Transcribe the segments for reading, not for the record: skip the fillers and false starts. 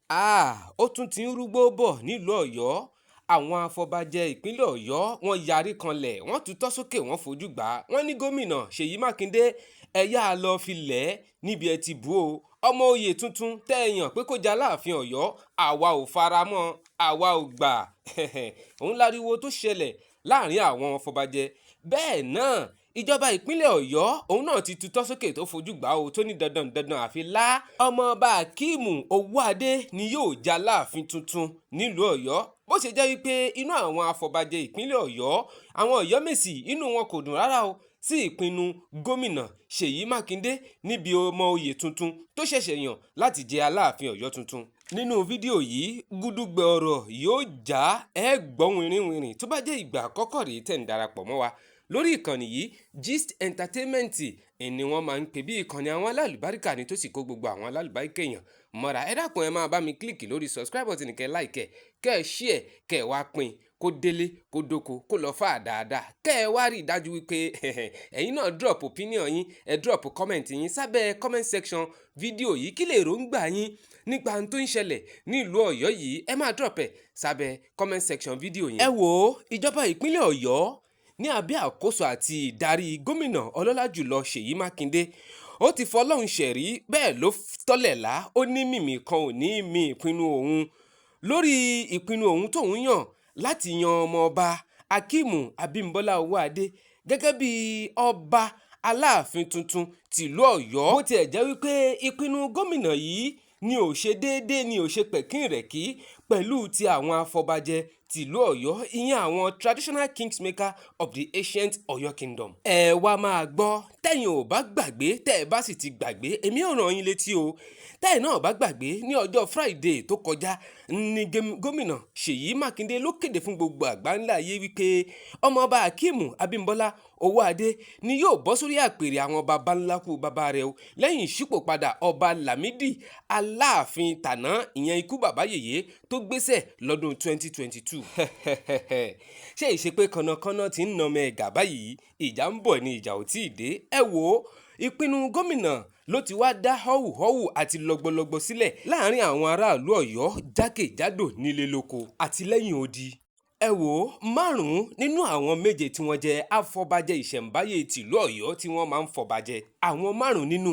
Ó tún ti ń rúgbó bọ̀ nílùú Ọ̀yọ́. Àwọn afọbajẹ ìpínlẹ̀ Ọ̀yọ́ wọ́n yarí kanlẹ̀, wọ́n tutọ́ sókè, wọ́n fojú gbà á. Wọ́n ní gómìnà Ṣèyí Mákindé ẹ yáa lọ fi lẹ̀ ẹ́ níbi ẹ ti bú o. Ọmọ oyè tuntun tẹ́ ẹ yàn pé kó jẹ́ Aláàfin Ọ̀yọ́, àwa ò faramọ́, àwa ò gbà. Òun láriwo tó ṣẹlẹ̀ láàrin àwọn afọbajẹ. Bẹ́ẹ̀ náà ìjọba ìpínlẹ̀ Ọ̀yọ́ òun náà ti tutọ́ sókè tó fojú gbà ó tó ní dandan àfi lá. Ọmọọba Akeem Owoade ni yóò jẹ́ Aláàfin tuntun nílùú Ọ̀yọ́. Bó ṣe jẹ́ wípé inú àwọn afọbajẹ ìpínlẹ̀ Ọ̀yọ́, àwọn Ọ̀yọ́mèsì inú wọn kò dùn rárá o sí ìpinnu gómìnà Ṣèyí Mákindé níbi ọmọ oyè tuntun tó ṣẹ̀ṣẹ̀ yàn láti jẹ́ Aláàfin Ọ̀yọ́ tuntun. Nínú fídíò yìí gúdúgbẹ ọ̀rọ̀ yóò já ẹ gbọ́ wìnrìnwìnrìn tó bá jẹ́ ìgbà àkọ́kọ́ rèé tẹ̀ ń darapọ̀ mọ́ wa lórí ìkànnì yìí. Gist Entertainment ni wọ́n máa ń pè bí ìkànnì àwọn alálùbáríkà ni tó sì kó gbogbo àwọn alálùbáríkà èèyàn mọ́ra. Ẹ dákun ẹ máa bá mi kílìkì lórí subscribe button kẹ́ like kẹ́ ẹ share kẹ́ ẹ wá pín kó délé kó dóko kó lọ fà dáadáa. Kẹ́ ẹ wá rí ìdájú wípé ẹ̀yin náà drop opinion yín, ẹ drop comment yín sábẹ́ comment section fídíò yìí. Kí lè ròǹgbà yín nípa tó ń ṣẹlẹ̀ nílùú Ọ̀yọ́ yìí, ẹ máa drop ẹ̀ sábẹ́ comment section fídíò yẹn. Ẹ wò ìjọba ìpínlẹ̀ Ọ̀yọ́ ní abẹ́ àkóso àti ìdarí gómìnà ọlọ́lá jùlọ Ṣèyí Mákindé ó ti fọlọ́run ṣẹ̀rí, bẹ́ẹ̀ ló tọ́lẹ̀ lá. Ó ní mímì kan ò ní mi ìpinnu òun lórí ìpinnu òun tóun yàn láti yan ọmọọba Akeem Abimbola Akeem gẹ́gẹ́ bí ọba Aláàfin tuntun tìlú Ọ̀yọ́. Bó tiẹ̀ jẹ́ wípé ìpinnu gómìnà yìí ni ò ṣe déédéé, ni ò ṣe pẹ̀kínrẹ̀kí pẹ̀lú ti àwọn afọbajẹ tìlú Ọ̀yọ́, ìyẹn àwọn traditional kingsmaker of the ancient Oyo Kingdom. Ẹ wá máa gbọ́, tẹ́yin ò bá gbàgbé, tẹ́ ẹ bá sì ti gbàgbé, èmi ò ràn yín létí o. Tẹ́yin náà bá gbàgbé, ní ọjọ́ Friday tó kọjá ní gómìnà Ṣèyí Mákindé ló kéde fún gbogbo àgbáńlá ayé wípé ọmọọba Akeem Abimbola Owoade ni yóò bọ́ sórí àpèrè àwọn baba ńlá kú baba rẹ̀ o lẹ́yìn ìṣípòpadà ọba Lámídì Aláàfin tàná, ìyẹn ikú bàbá yèyé tó gbéṣẹ̀ lọ́dún 2022. Ṣé ìṣe pé kànnàkànnà ti ń nàmọ ẹ̀gà báyìí, ìjà ń bọ̀ ni ìjà ò tí ì dé. Ẹ wò ìpinnu gómìnà ló ti wá dá họ́wùhọ́wù àti lọ́gbọ́lọ́gbọ́ sílẹ̀ láàrin àwọn aráàlú Ọ̀yọ́ jákèjádò nílé lóko àti lẹ́yìn odi. Ẹ wò 5 nínú àwọn 7 tí wọ́n jẹ́ afọbajẹ ìṣẹ̀ǹbáyé tìlú Ọ̀yọ́ tí wọ́n máa ń fọbajẹ. Àwọn 5 nínú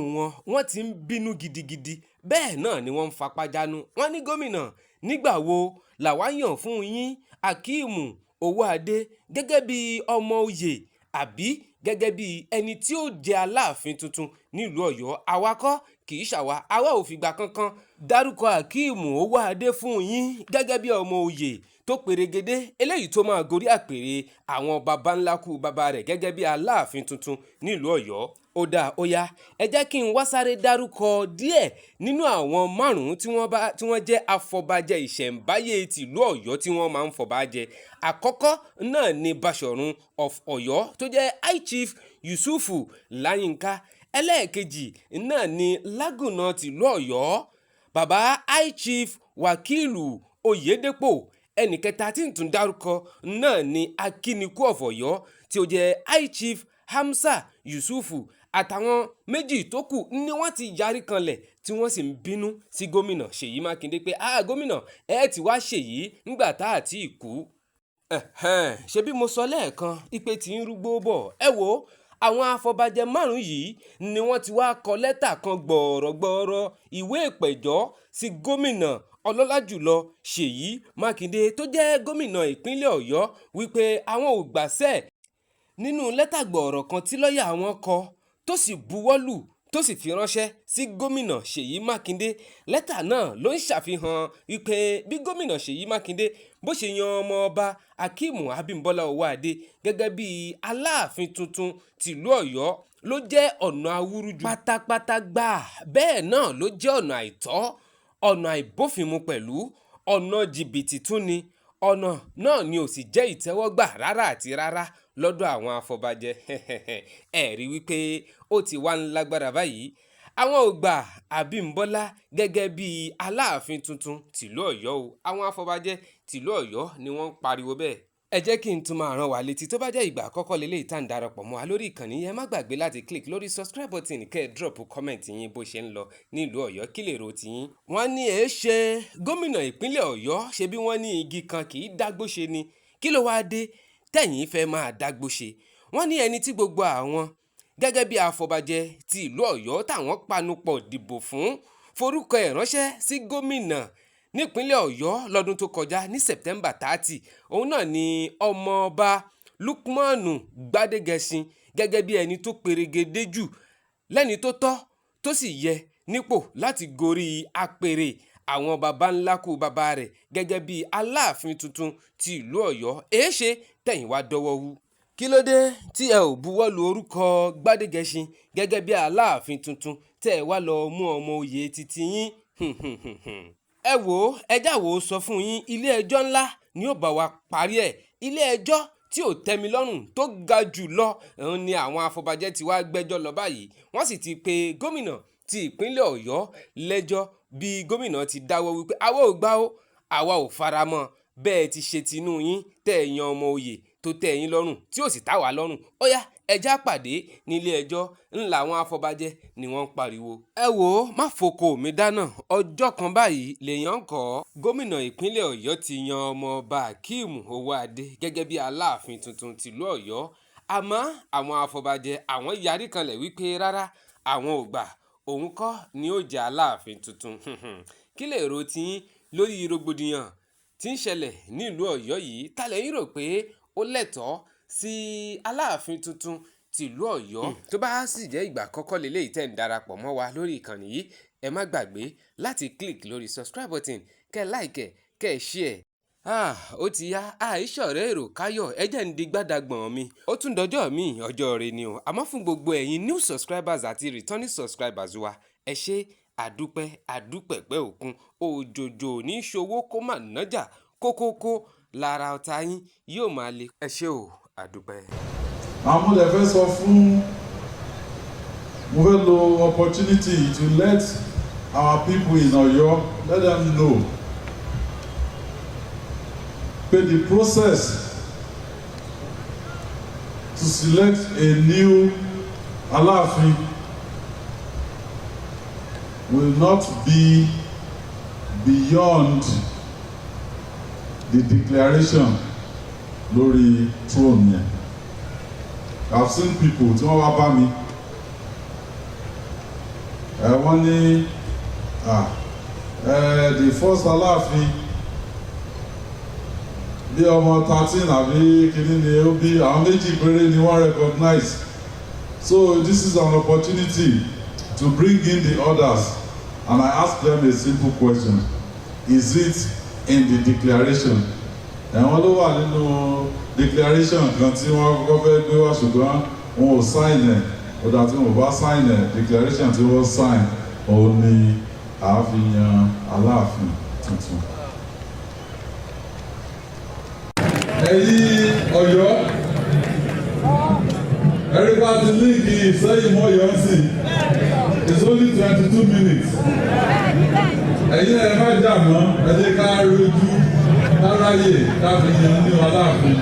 wọ́n ti ń bínú gidigidi, bẹ́ẹ̀ náà ni wọ́n ń fapá jánu. Wọ́n ní gómìnà, nígbà wo làwa yàn fún yín Akeem Owoade gẹ́gẹ́ bí ọmọ oyè àbí gẹ́gẹ́ bí ẹni tí ó jẹ́ Aláàfin tuntun nílùú Ọ̀yọ́? Àwa kọ́, kì í ṣàwa. Àwa ò fìgbà kankan dárúkọ Akeem Owoade fún yín gẹ́gẹ́ bí ọmọ oyè tó pèrègede eléyìí tó máa gorí àpèrè àwọn baba ńlá kú baba rẹ̀ gẹ́gẹ́ bí Aláàfin tuntun nílùú Ọ̀yọ́. Ó dáa, ó yá, ẹ jẹ́ kí n wá sáré dárúkọ díẹ̀ nínú àwọn 5 tí wọ́n jẹ́ afọbajẹ ìṣẹ̀ǹbáyé tìlú Ọ̀yọ́ tí wọ́n máa ń fọbajẹ. Àkọ́kọ́ náà ni Basọ̀run of Ọ̀yọ́ tó jẹ́ High Chief Yusufu Láyínká. Ẹlẹ́ẹ̀kejì náà ni Lágùnà tìlú Ọ̀yọ́, bàbá High Chief Wàkílù Oyèdépò. Ẹnìkẹta tí ń tún dárúkọ náà ni Akínikú of Ọ̀yọ́ tí ó jẹ́ High Chief Hamsa Yusufu. Àtàwọn 2 tó kù ni wọ́n ti yarí kanlẹ̀ tí wọ́n sì ń bínú sí gómìnà Ṣèyí Mákindé pé gómìnà ẹ ti wá ṣèyí nígbà tá àti ìkú. Ṣé bí mo sọ lẹ́ẹ̀kan ìpè tí ń rúgbó bọ̀. Ẹ wò àwọn afọbajẹ 5 yìí ni wọ́n ti wá kọ lẹ́tà kan gbọ̀ọ̀rọ̀gbọ̀ọ̀rọ̀ ìwé ìpẹ̀jọ́ sí gómìnà ọlọ́lá jùlọ Ṣèyí Mákindé tó jẹ́ gómìnà ìpínlẹ̀ Ọ̀yọ́ wípé àwọn ò gbàṣẹ́ nínú lẹ́tà gbọ̀ọ̀rọ̀ kan tí lọ́ọ̀yà wọn kọ tó sì buwọ́lù tó sì fi ránṣẹ́ sí gómìnà Ṣèyí Mákindé. Lẹ́tà náà ló ń ṣàfihàn wípé bí gómìnà Ṣèyí Mákindé bó ṣe yan ọmọọba Akeem Abimbola Akeem gẹ́gẹ́ bí Aláàfin tuntun tìlú Ọ̀yọ́ ló jẹ́ ọ̀nà awúrúju pátápátá gbà. Bẹ́ẹ̀ náà ló jẹ́ ọ̀nà àìtọ́, ọ̀nà àìbófinmu pẹ̀lú, ọ̀nà jìbìtì tún ni. Ọ̀nà náà ni ò sì jẹ́ ìtẹ́wọ́gbà rárá àti rárá lọ́dọ̀ àwọn afọbajẹ. Ẹ rí wípé ó ti wá ń lágbára báyìí. Àwọn ò gbà Abimbola gẹ́gẹ́ bí Aláàfin tuntun tìlú Ọ̀yọ́ o. Àwọn afọbajẹ tìlú Ọ̀yọ́ ni wọ́n ń pariwo bẹ́ẹ̀. ẹ jẹ́ kí n tún máa rán wa létí tó bá jẹ́ ìgbà àkọ́kọ́ lélẹ́yìí tá à ń darapọ̀ mọ́ wa lórí ìkànnì yẹn má gbàgbé láti click lórí subscribe button kẹ́ ẹ drop comment yín bó ṣe ń lọ nílùú Ọ̀yọ́ kí lè ro tiyín. wọ́n ní èé ṣe gómìnà ìpínlẹ̀ Ọ̀yọ́ ṣe bí wọ́n ní igi kan kì í dágbó ṣe ni kí ló wáá dé tẹ̀yìn fẹ́ máa dágbó ṣe. wọ́n ní ẹni tí gbogbo àwọn gẹ́gẹ́ bí afọbajẹ ti ìlú Ọ̀yọ́ táwọn panupọ̀ dìbò fún forúkọ ẹ̀ ránṣẹ́ sí gómìnà nípínlẹ̀ Ọ̀yọ́ lọ́dún tó kọjá ní September 30 òun náà ni ọmọọba Lukmanu Gbádégẹṣin gẹ́gẹ́ bí ẹni tó perégedé jù lẹ́ni tó tọ́ tó sì yẹ nípò láti gorí apèrè àwọn baba ńlá kú baba rẹ̀ gẹ́gẹ́ bí Aláàfin tuntun ti ìlú Ọ̀yọ́ èéṣe tẹ̀yìn wá dọ́wọ́ wú. kí ló dé tí ẹ ò buwọ́lu orúkọ Gbádégẹṣin gẹ́gẹ́ bí Aláàfin tuntun tẹ́ ẹ wá lọ mú ọmọ oyè titi yín? ẹ wò ó ẹjá wò ó sọ fún yín ilé ẹjọ́ ńlá ni ó bá wa parí ẹ̀. ilé ẹjọ́ tí ò tẹ́mi lọ́rùn tó ga jù lọ òun ni àwọn afọbajẹ́ ti wá gbẹ́jọ́ lọ báyìí. wọ́n sì ti pe gómìnà ti ìpínlẹ̀ Ọ̀yọ́ lẹ́jọ́ bí gómìnà ti dáwọ́ wípé àwa ò gbà ó àwa ò faramọ́ bẹ́ẹ̀ ti ṣe tinú yín tẹ́ ẹ yan ọmọ oyè tó tẹ́ ẹ̀yin lọ́rùn tí ò sì tá wa lọ́rùn. ó yá ẹjá pàdé nílé ẹjọ́ ńlá àwọn afọbajẹ́ ni wọ́n ń pariwo. ẹ wò ó má foko mi dáná ọjọ́ kan báyìí lèèyàn kọ́ gómìnà ìpínlẹ̀ Ọ̀yọ́ ti yan ọmọọba Akeem Owoade gẹ́gẹ́ bí Aláàfin tuntun tìlú Ọ̀yọ́ àmọ́ àwọn afọbajẹ́ àwọn yarí kanlẹ̀ wípé rárá àwọn ò gbà òun kọ́ ni ó jẹ́ Aláàfin tuntun. kí lè ro tiyín lórí rògbòdìyàn tí ń ṣẹlẹ̀ nílùú Ọ̀yọ́ yìí tálẹ̀ yín rò pé ó lẹ́tọ̀ọ́ sí Aláàfin tuntun tìlú Ọ̀yọ́. tó bá sì jẹ́ ìgbà àkọ́kọ́ lélẹ́yìí tẹ́ ń darapọ̀ mọ́ wa lórí ìkànnì yìí ẹ má gbàgbé láti click lórí subscribe button kẹ́ like kẹ́ share. ó ti yá àìṣọ̀rẹ́ èrò káyọ̀ ẹ̀jẹ̀ ń di gbádàgbọ̀n mi ó tún dọjọ́ mi ọjọ́ rẹ ni o àmọ́ fún gbogbo ẹ̀yin new subscribers àti returning subscribers wa ẹ ṣé àdúpẹ̀pẹ́ òkun òjòjò ní ṣòwò kó má nájà kókókó lára ọ̀tá yín yóò máa le. ẹ ṣé o àdúpẹ́. àwọn lè fẹ́ sọ fún mo fẹ́ lo opportunity to let our people in Ọ̀yọ́ let them know pé the process to select a new Alaafin will not be beyond the declaration lórí throne yẹn. I've seen people tí wọ́n wá bá mi wọ́n ní the first Alaafin bí ọmọ 13 àbí kìíní ni ó bí àwọn méjì péré ni wọ́n recognize. So this is an opportunity to bring in the others and I ask them a simple question: is it in the declaration? Ẹ̀wọ̀n ló wà nínú declaration kan tí wọ́n kọ́kọ́ fẹ́ gbé wá ṣùgbọ́n wọn ò sign ẹ̀ ọ̀dà tí wọn ò bá sign ẹ̀ declaration tí wọ́n sign òun ni àáfihàn Aláàfin tuntun. Ẹ̀yin Ọ̀yọ́ everybody link Ìṣẹ́yìn mọ́ Ọ̀yọ́ sí it's only 22 minutes. Ẹ̀yin ẹ̀ má jà mọ́ ẹ jẹ́ ká rojú ká ráyè ká fi yan ní Aláàfin.